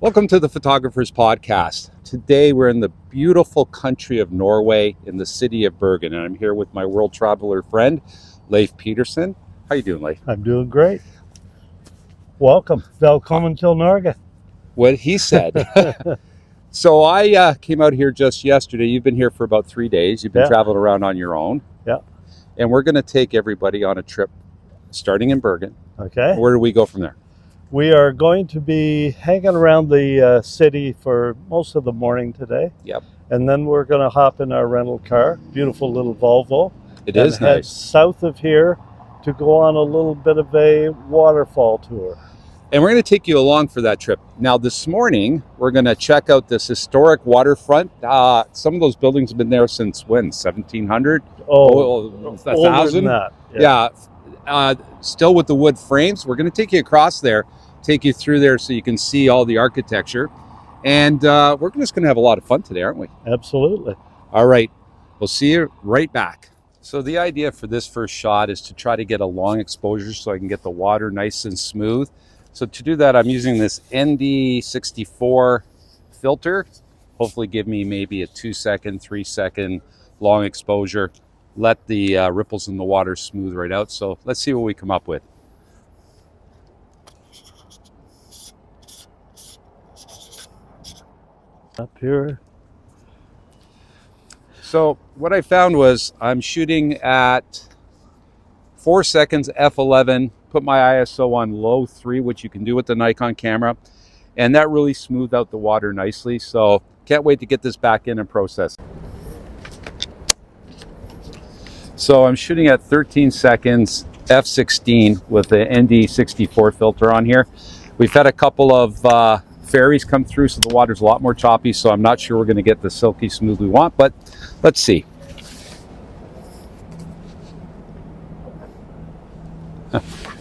Welcome to the Photographer's Podcast. Today we're in the beautiful country of Norway in the city of Bergen, and I'm here with my world traveler friend, Leif Peterson. How you doing, Leif? I'm doing great. Welcome. Velkommen till Norge. What he said. So I came out here just yesterday. You've been here for about 3 days. You've been traveling around on your own. Yeah. And we're going to take everybody on a trip starting in Bergen. Okay. Where do we go from there? We are going to be hanging around the city for most of the morning today. Yep. And then we're going to hop in our rental car, beautiful little Volvo. It is head nice. south of here to go on a little bit of a waterfall tour. And we're going to take you along for that trip. Now, this morning, we're going to check out this historic waterfront. Some of those buildings have been there since when? 1700? Oh, 1,000? older than that. Yeah. Still with the wood frames. We're going to take you across there, take you through there so you can see all the architecture. And we're just going to have a lot of fun today, aren't we? Absolutely. All right. We'll see you right back. So the idea for this first shot is to try to get a long exposure so I can get the water nice and smooth. So to do that, I'm using this ND64 filter. Hopefully give me maybe a 2-second, 3-second long exposure. Let the ripples in the water smooth right out. So let's see what we come up with. Up here. So what I found was I'm shooting at 4 seconds f11, put my ISO on low 3, which you can do with the Nikon camera, and that really smoothed out the water nicely. So can't wait to get this back in and process. So I'm shooting at 13 seconds f16 with the ND64 filter on here. We've had a couple of ferries come through, so the water's a lot more choppy, so I'm not sure we're going to get the silky smooth we want, but let's see.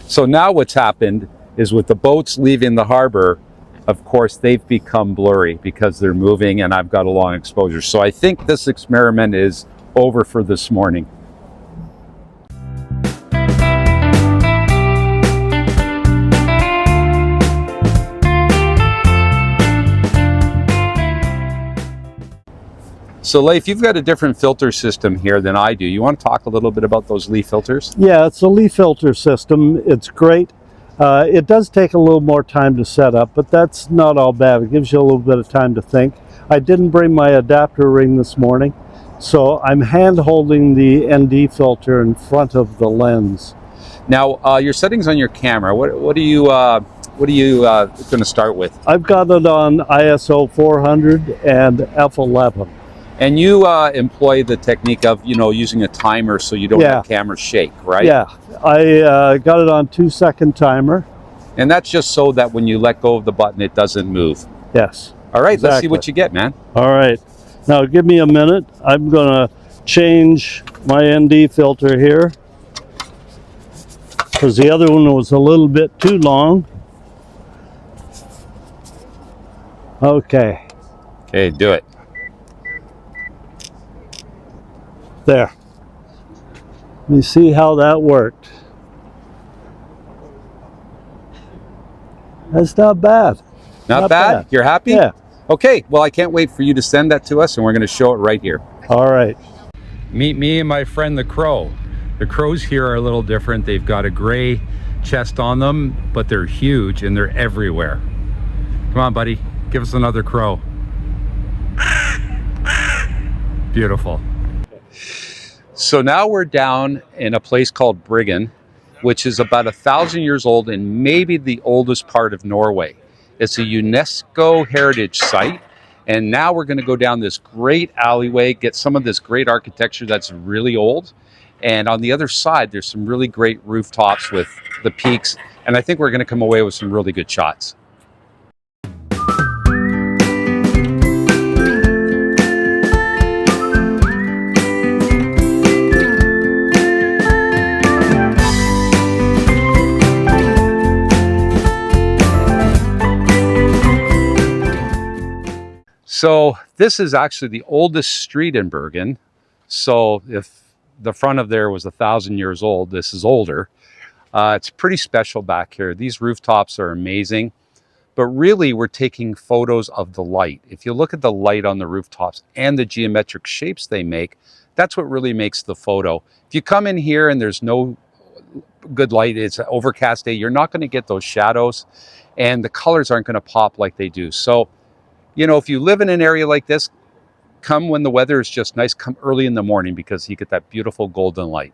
So now what's happened is with the boats leaving the harbor, of course, they've become blurry because they're moving and I've got a long exposure. So I think this experiment is over for this morning. So Leif, you've got a different filter system here than I do. You want to talk a little bit about those leaf filters? Yeah, it's a leaf filter system. It's great. It does take a little more time to set up, but that's not all bad. It gives you a little bit of time to think. I didn't bring my adapter ring this morning, so I'm hand holding the ND filter in front of the lens. Now, your settings on your camera, what are you going to start with? I've got it on ISO 400 and f11. And you employ the technique of, using a timer so you don't have camera shake, right? Yeah, I got it on 2-second timer. And that's just so that when you let go of the button, it doesn't move. Yes. All right, Let's see what you get, man. All right. Now give me a minute. I'm going to change my ND filter here because the other one was a little bit too long. Okay. Okay, do it. There. Let me see how that worked. That's not bad. Not bad? You're happy? Yeah. Okay, well, I can't wait for you to send that to us, and we're going to show it right here. All right. Meet me and my friend the crow. The crows here are a little different. They've got a gray chest on them, but they're huge and they're everywhere. Come on, buddy. Give us another crow. Beautiful. So now we're down in a place called Bergen, which is about 1,000 years old and maybe the oldest part of Norway. It's a UNESCO heritage site. And now we're going to go down this great alleyway, get some of this great architecture that's really old. And on the other side, there's some really great rooftops with the peaks. And I think we're going to come away with some really good shots. So this is actually the oldest street in Bergen. So if the front of there was 1,000 years old, this is older. It's pretty special back here. These rooftops are amazing. but really we're taking photos of the light. If you look at the light on the rooftops and the geometric shapes they make, that's what really makes the photo. If you come in here and there's no good light, it's an overcast day, you're not going to get those shadows and the colors aren't going to pop like they do. So, you know, if you live in an area like this, come when the weather is just nice, come early in the morning because you get that beautiful golden light.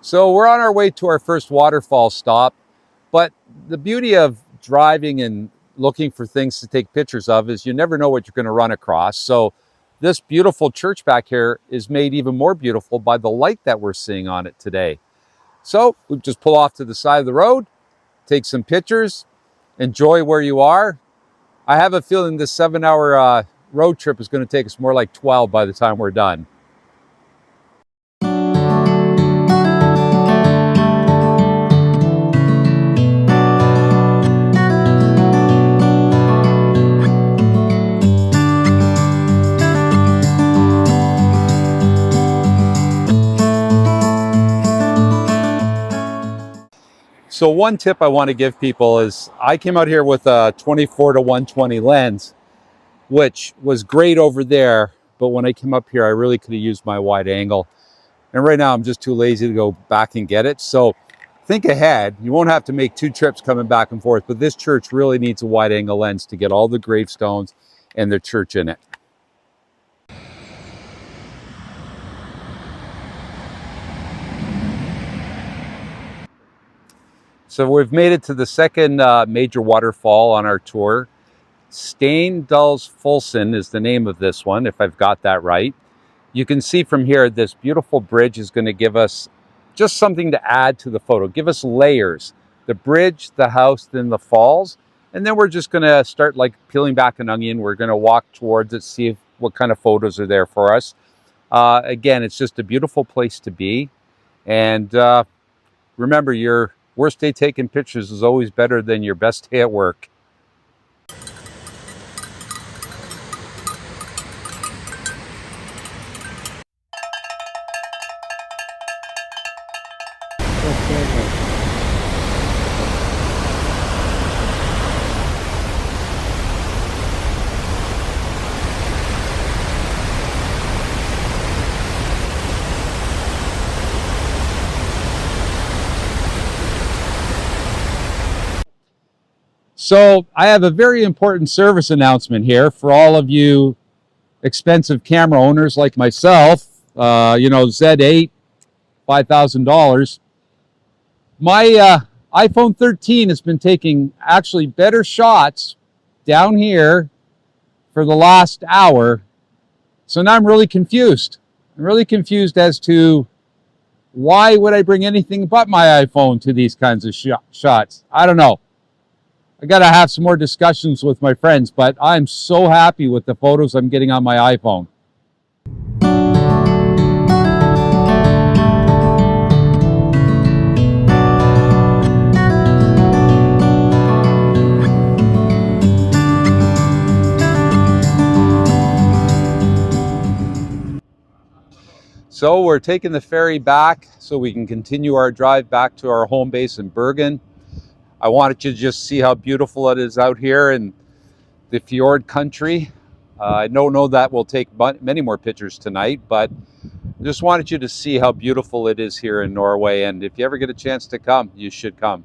So we're on our way to our first waterfall stop, but the beauty of driving and looking for things to take pictures of is you never know what you're going to run across. So this beautiful church back here is made even more beautiful by the light that we're seeing on it today. So we just pull off to the side of the road, take some pictures, enjoy where you are. I have a feeling this 7-hour road trip is going to take us more like 12 by the time we're done. So one tip I want to give people is I came out here with a 24 to 120 lens, which was great over there. But when I came up here, I really could have used my wide angle. And right now I'm just too lazy to go back and get it. So think ahead. You won't have to make 2 trips coming back and forth, but this church really needs a wide angle lens to get all the gravestones and the church in it. So we've made it to the second major waterfall on our tour. Steindalsfossen is the name of this one, if I've got that right. You can see from here, this beautiful bridge is going to give us just something to add to the photo, give us layers. The bridge, the house, then the falls. And then we're just going to start like peeling back an onion. We're going to walk towards it, see what kind of photos are there for us. Again, it's just a beautiful place to be. And remember, your worst day taking pictures is always better than your best day at work. So I have a very important service announcement here for all of you expensive camera owners like myself. You know, Z8, $5,000. My iPhone 13 has been taking actually better shots down here for the last hour. So now I'm really confused. I'm really confused as to why would I bring anything but my iPhone to these kinds of shots. I don't know. I got to have some more discussions with my friends, but I'm so happy with the photos I'm getting on my iPhone. So we're taking the ferry back so we can continue our drive back to our home base in Bergen. I wanted you to just see how beautiful it is out here in the fjord country. I don't know that we'll take many more pictures tonight, but I just wanted you to see how beautiful it is here in Norway. And if you ever get a chance to come, you should come.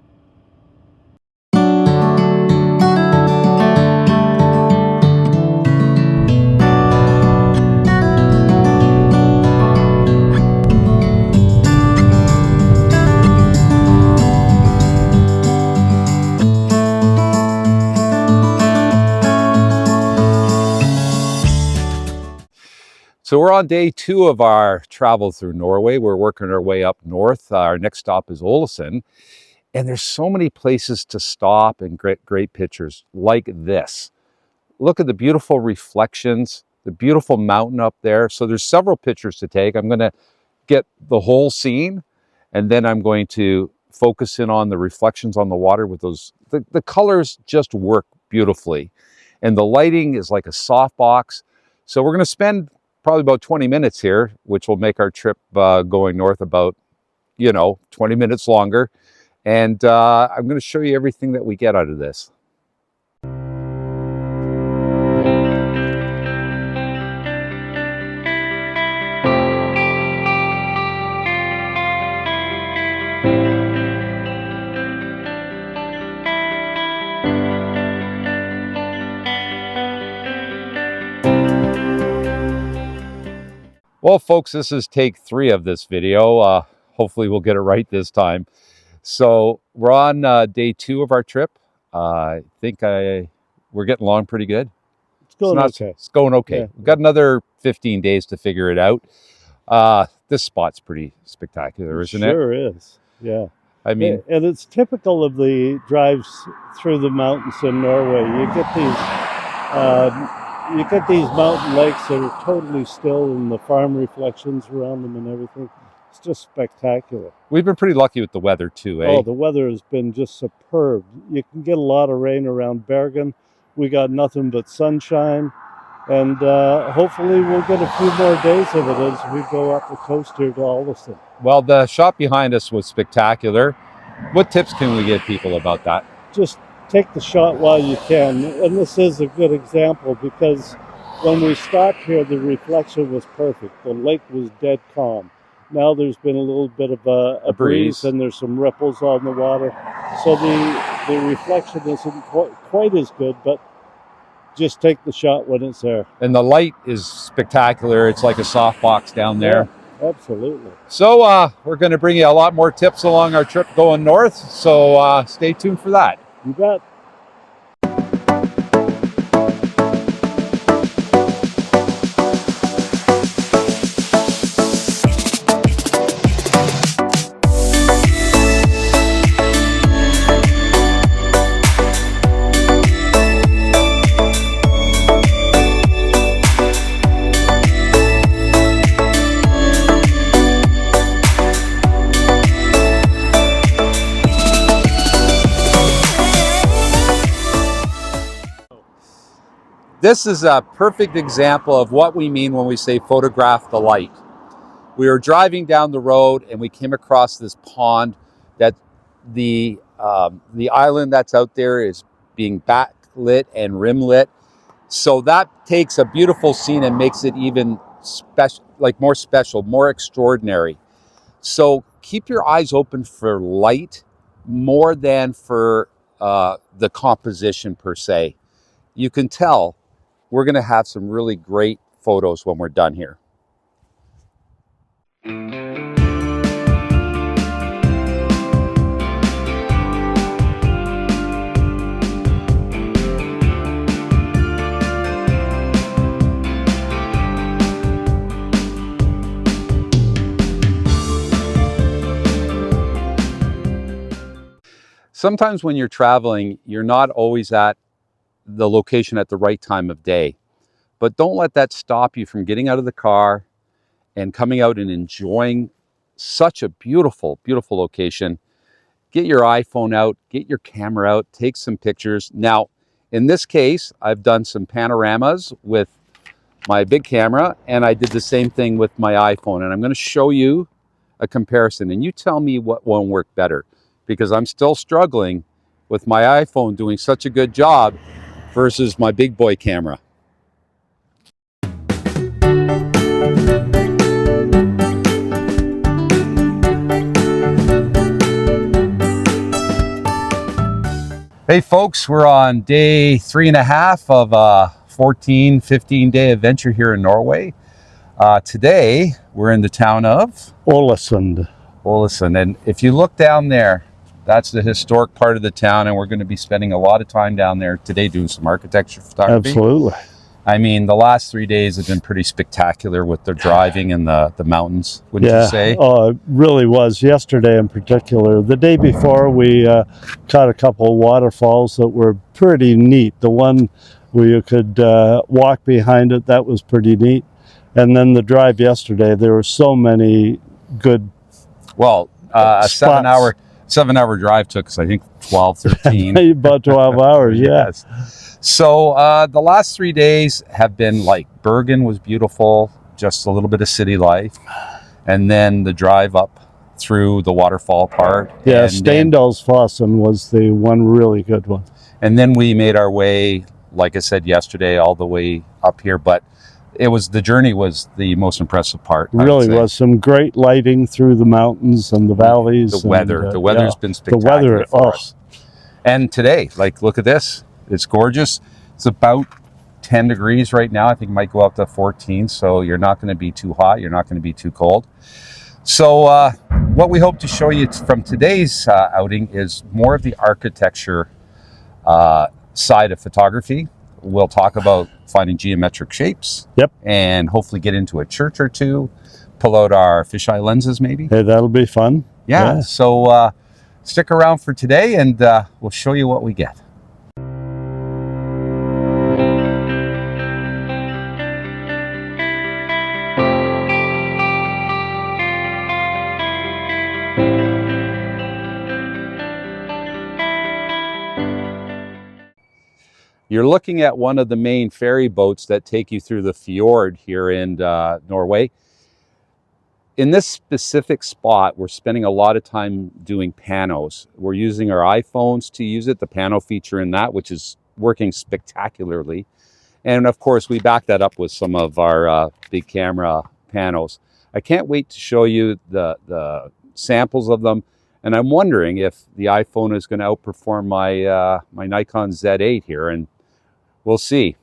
So we're on day 2 of our travel through Norway. We're working our way up north. Our next stop is Ålesund. And there's so many places to stop and great pictures like this. Look at the beautiful reflections, the beautiful mountain up there. So there's several pictures to take. I'm going to get the whole scene, and then I'm going to focus in on the reflections on the water with those. The colors just work beautifully. And the lighting is like a softbox. So we're going to spend probably about 20 minutes here, which will make our trip going north about, 20 minutes longer. And I'm going to show you everything that we get out of this. Well, folks, this is take 3 of this video. Hopefully we'll get it right this time. So we're on day 2 of our trip. I think we're getting along pretty good. It's going okay. It's going okay. Yeah. We've got another 15 days to figure it out. This spot's pretty spectacular, isn't it? Sure is, yeah. I mean, and it's typical of the drives through the mountains in Norway. You get these mountain lakes that are totally still, and the farm reflections around them and everything. It's just spectacular. We've been pretty lucky with the weather too, eh? Oh, the weather has been just superb. You can get a lot of rain around Bergen. We got nothing but sunshine, and hopefully we'll get a few more days of it as we go up the coast here to Ålesund. Well, the shot behind us was spectacular. What tips can we give people about that? Just take the shot while you can, and this is a good example because when we stopped here, the reflection was perfect. The lake was dead calm. Now there's been a little bit of a breeze, and there's some ripples on the water, so the reflection isn't quite as good, but just take the shot when it's there. And the light is spectacular. It's like a softbox down there. Yeah, absolutely. So we're going to bring you a lot more tips along our trip going north, so stay tuned for that. You bet. This is a perfect example of what we mean when we say photograph the light. We were driving down the road and we came across this pond that the island that's out there is being backlit and rim lit. So that takes a beautiful scene and makes it even special, like more special, more extraordinary. So keep your eyes open for light more than for the composition per se. You can tell we're going to have some really great photos when we're done here. Sometimes when you're traveling, you're not always at the location at the right time of day. But don't let that stop you from getting out of the car and coming out and enjoying such a beautiful, beautiful location. Get your iPhone out, get your camera out, take some pictures. Now, in this case, I've done some panoramas with my big camera, and I did the same thing with my iPhone. And I'm going to show you a comparison, and you tell me what one worked better, because I'm still struggling with my iPhone doing such a good job versus my big boy camera. Hey folks, we're on day 3.5 of a 15-day adventure here in Norway. Today, we're in the town of Ålesund. And if you look down there, that's the historic part of the town, and we're going to be spending a lot of time down there today doing some architecture photography. Absolutely. I mean, the last 3 days have been pretty spectacular with the driving in the mountains, wouldn't you say? Oh, it really was. Yesterday in particular. The day before, we caught a couple of waterfalls that were pretty neat. The one where you could walk behind it, that was pretty neat. And then the drive yesterday, there were so many good Well, a spots. 7 hour drive took us, I think, 12, 13. About 12 hours, yeah. Yes. So the last 3 days have been like Bergen was beautiful, just a little bit of city life. And then the drive up through the waterfall part. Yeah, and then, Steindalsfossen was the one really good one. and then we made our way, like I said yesterday, all the way up here. But the journey was the most impressive part. Really was some great lighting through the mountains and the valleys. The weather's been spectacular the weather, for us. And today, like, look at this. It's gorgeous. It's about 10 degrees right now. I think it might go up to 14. So you're not going to be too hot. You're not going to be too cold. So what we hope to show you from today's outing is more of the architecture side of photography. We'll talk about finding geometric shapes. Yep. And hopefully get into a church or two. Pull out our fisheye lenses maybe. Hey, that'll be fun. Yeah. So stick around for today and we'll show you what we get. You're looking at one of the main ferry boats that take you through the fjord here in Norway. In this specific spot, we're spending a lot of time doing panos. We're using our iPhones to use it, the pano feature in that, which is working spectacularly. And of course, we back that up with some of our big camera panos. I can't wait to show you the samples of them. And I'm wondering if the iPhone is going to outperform my my Nikon Z8 here, and we'll see.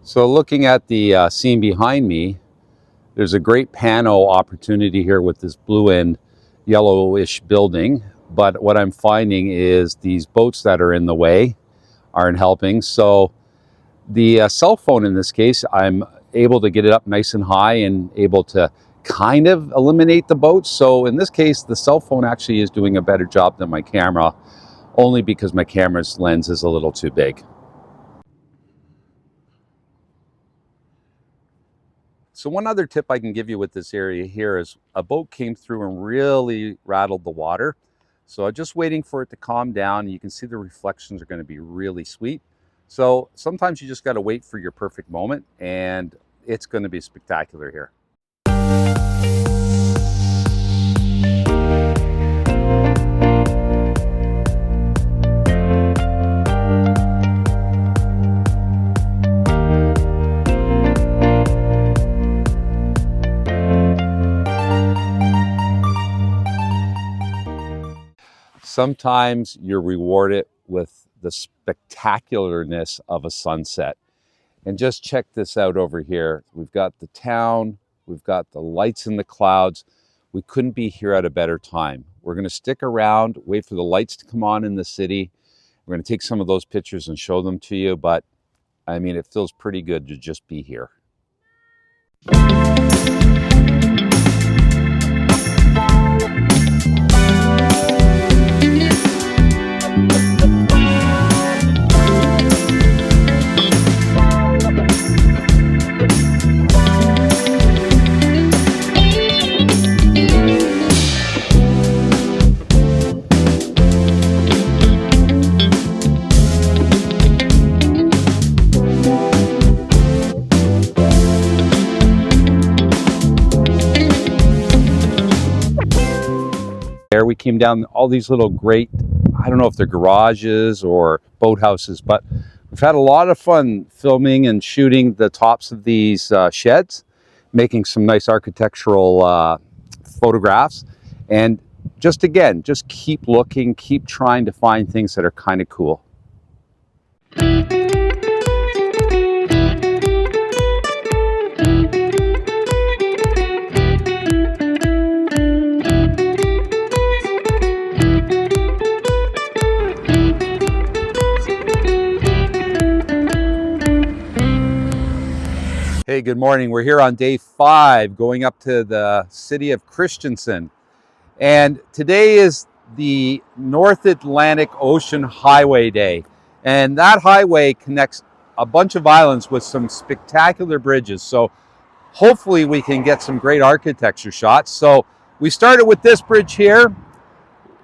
So looking at the scene behind me, there's a great pano opportunity here with this blue and yellowish building. But what I'm finding is these boats that are in the way aren't helping. So the cell phone in this case, I'm able to get it up nice and high and able to kind of eliminate the boats. So in this case, the cell phone actually is doing a better job than my camera, only because my camera's lens is a little too big. So one other tip I can give you with this area here is a boat came through and really rattled the water. So I'm just waiting for it to calm down. You can see the reflections are going to be really sweet. So sometimes you just got to wait for your perfect moment, and it's going to be spectacular here. Sometimes you're rewarded with the spectacularness of a sunset. And just check this out over here. We've got the town, we've got the lights in the clouds. We couldn't be here at a better time. We're going to stick around, wait for the lights to come on in the city. We're going to take some of those pictures and show them to you, but I mean, it feels pretty good to just be here. There we came down all these little great, I don't know if they're garages or boathouses, but We've had a lot of fun filming and shooting the tops of these sheds, making some nice architectural photographs. And just again, just keep looking, keep trying to find things that are kind of cool. Hey, good morning. We're here on day 5, going up to the city of Christiansand. And today is the North Atlantic Ocean Highway Day. And that highway connects a bunch of islands with some spectacular bridges. So hopefully we can get some great architecture shots. So we started with this bridge here.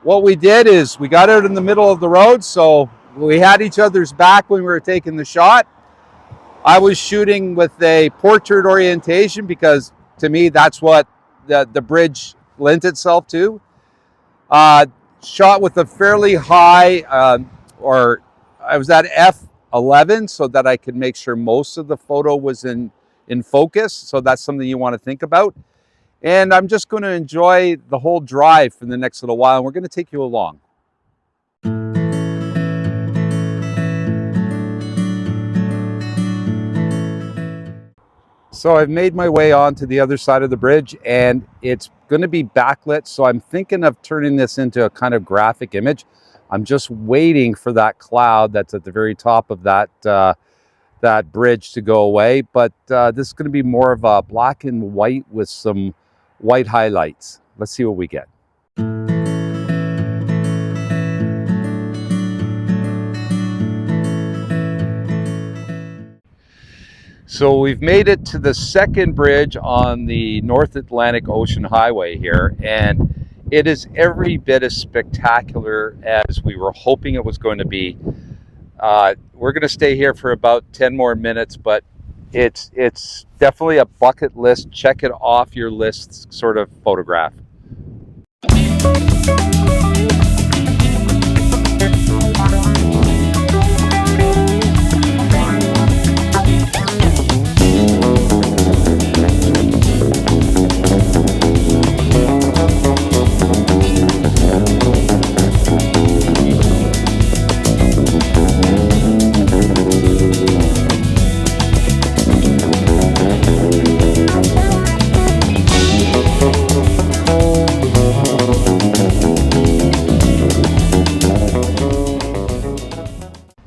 What we did is we got out in the middle of the road, so we had each other's back when we were taking the shot. I was shooting with a portrait orientation because to me that's what the bridge lent itself to. Shot with a fairly high, or I was at f11 so that I could make sure most of the photo was in focus. So that's something you want to think about. And I'm just going to enjoy the whole drive for the next little while, and we're going to take you along. So I've made my way onto the other side of the bridge, and it's going to be backlit. So I'm thinking of turning this into a kind of graphic image. I'm just waiting for that cloud that's at the very top of that bridge to go away. But this is going to be more of a black and white with some white highlights. Let's see what we get. So we've made it to the second bridge on the North Atlantic Ocean Highway here, and it is every bit as spectacular as we were hoping it was going to be. We're going to stay here for about 10 more minutes, but it's definitely a bucket list, check it off your list sort of photograph.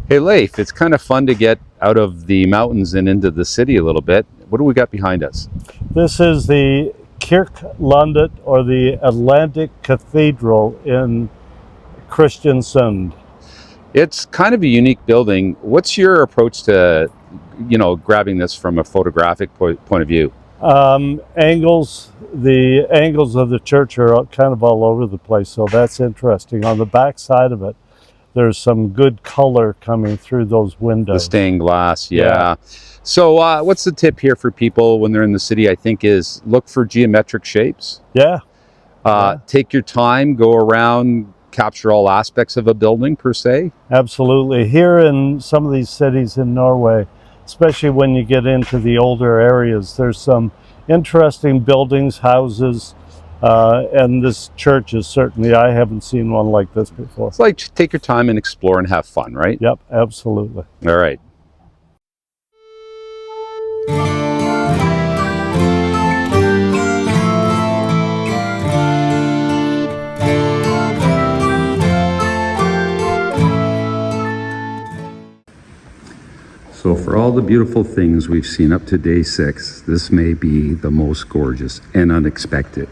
Hey Leif, it's kind of fun to get out of the mountains and into the city a little bit. What do we got behind us? This is the Kirklandet, or the Atlantic Cathedral in Kristiansand. It's kind of a unique building. What's your approach to, grabbing this from a photographic point of view? The angles of the church are kind of all over the place, so that's interesting. On the back side of it, there's some good color coming through those windows. The stained glass, yeah. So what's the tip here for people when they're in the city, I think, is look for geometric shapes. Yeah. Take your time, go around, capture all aspects of a building per se. Absolutely. Here in some of these cities in Norway, especially when you get into the older areas, there's some interesting buildings, houses, and this church is certainly, I haven't seen one like this before. It's like take your time and explore and have fun, right? Yep, absolutely. All right. So for all the beautiful things we've seen up to day 6, this may be the most gorgeous and unexpected.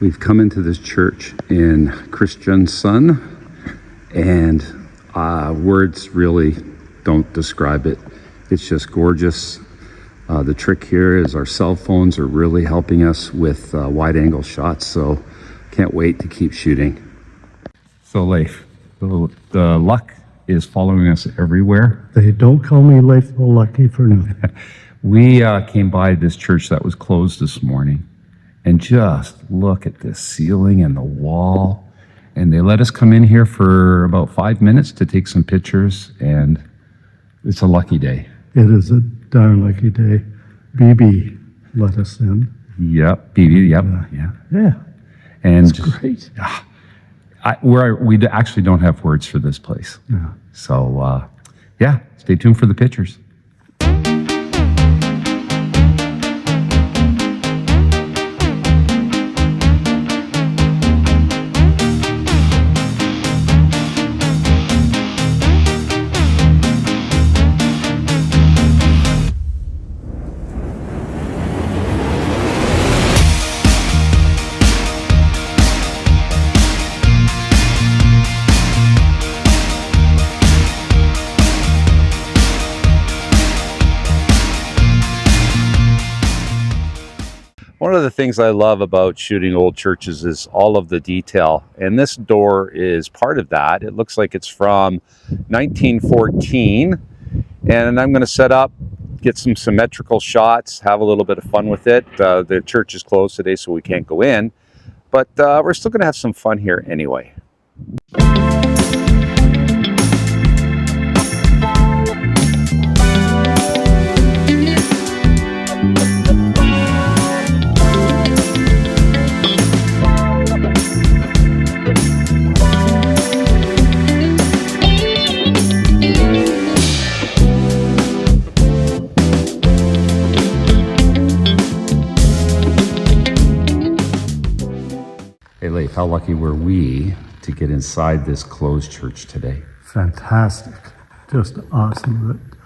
We've come into this church in Kristiansand, and words really don't describe it. It's just gorgeous. The trick here is our cell phones are really helping us with wide angle shots, so can't wait to keep shooting. So Leif, the luck is following us everywhere. They don't call me Leif Lucky for nothing. We came by this church that was closed this morning, and just look at this ceiling and the wall. And they let us come in here for about 5 minutes to take some pictures, and It's a lucky day. It is a darn lucky day. BB let us in. Yep, BB, yep, yeah. Yeah, And it's great. we actually don't have words for this place. Yeah. So, yeah, stay tuned for the pictures. One of the things I love about shooting old churches is all of the detail, and this door is part of that. It looks like it's from 1914, and I'm going to set up, get some symmetrical shots, have a little bit of fun with it. The church is closed today, so we can't go in, but we're still going to have some fun here anyway. Hey, Leif, how lucky were we to get inside this closed church today? Fantastic. Just awesome that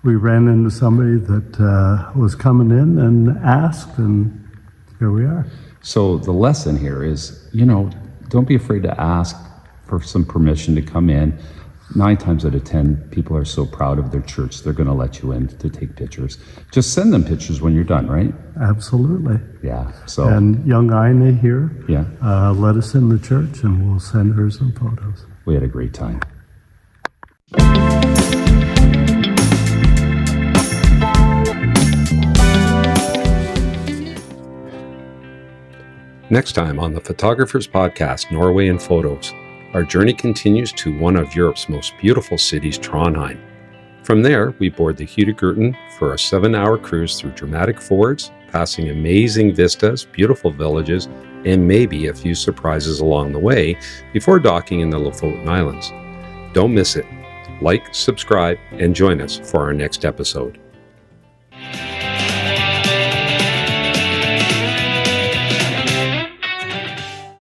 we ran into somebody that was coming in and asked, and here we are. So the lesson here is, don't be afraid to ask for some permission to come in. 9 times out of 10, people are so proud of their church, they're going to let you in to take pictures. Just send them pictures when you're done, right? Absolutely. Yeah. So. And young Ina here Yeah. let us in the church, and we'll send her some photos. We had a great time. Next time on the Photographer's Podcast, Norway in Photos, our journey continues to one of Europe's most beautiful cities, Trondheim. From there, we board the Hurtigruten for a 7-hour cruise through dramatic fords, passing amazing vistas, beautiful villages, and maybe a few surprises along the way before docking in the Lofoten Islands. Don't miss it. Like, subscribe, and join us for our next episode.